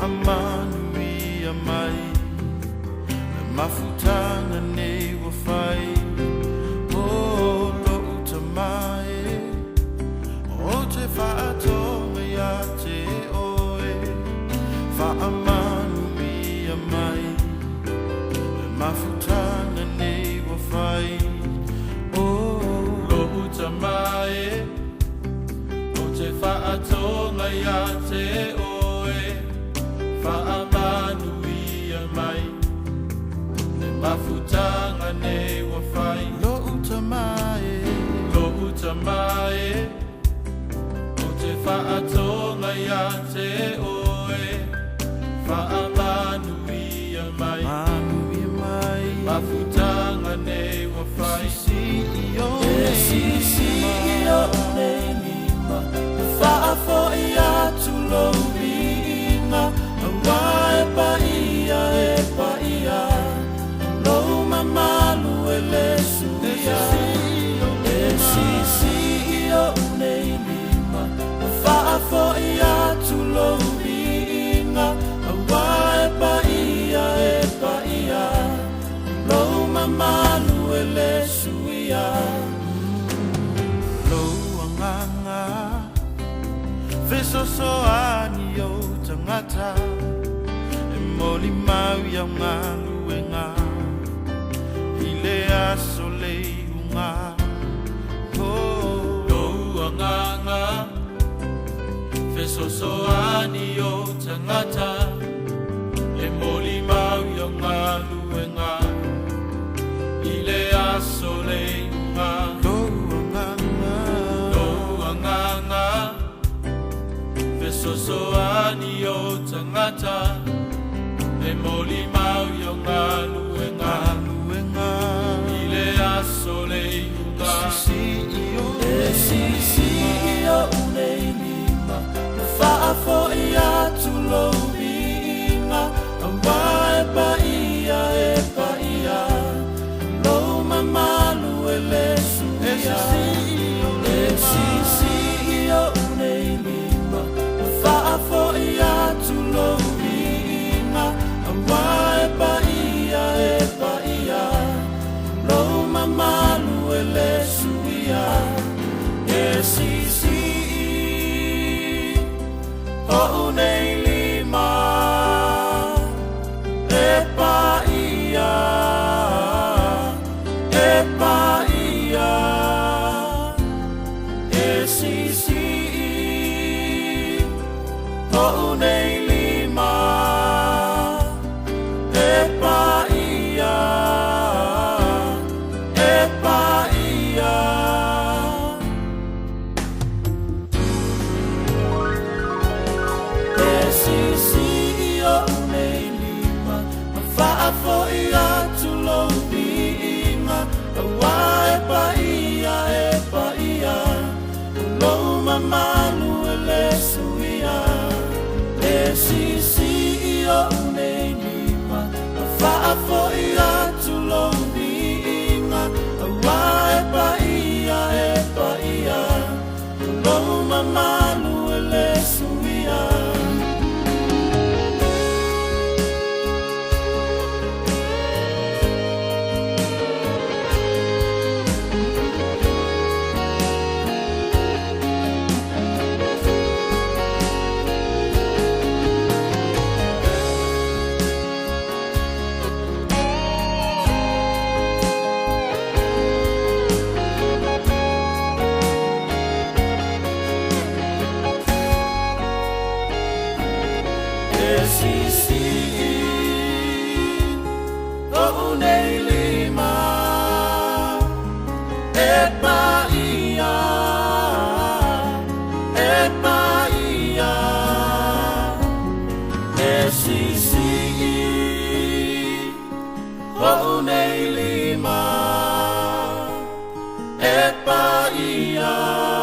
amanu ia mai mafutanga nei wa fai o lo utamae o te whaatonga ia te oe amanu ia mai mafutanga nei wa fai o lo utamae o te whaatonga ia te oe amanu ia mai mafutanga nei wa fai lo utamae o te whaatonga ia te oe amanu ia mai mafutanga nei wa fai sisi o nei lima whaafo ia tulo inga awae pa ia e pa ia lo mamalu e le suia sisi o nei lima whaafo ia tulo inga awae pa ia e pa ia lo mamalu e le suia lo anganga fesoso ani o tangata e moli mau ia ngā luenga i le aso le unga lo anganga fesoso ani o tangata e moli mau ia ngā luenga i le aso le unga lo anganga fesoso ani o tangata e moli mau ia ngā luenga i le aso le unga sisi o nei lima whaafo ia tulo inga awae pa ia e pa ia lo mamalu e le suia sisi o nei lima whaafo ia tulo inga awae pa ia e pa ia lo mamalu e le suia sisi o nei lima e pa ia sisi o nei lima e pa ia sisi o nei lima whaafo ia tulo inga awae pa ia e pa ia lo mamalu e le suia sisi o nei lima whaafo ia tulo inga awae pa ia e pa ia lo mamalu e le suia sisi o nei lima e pa ia sisi o nei lima e pa ia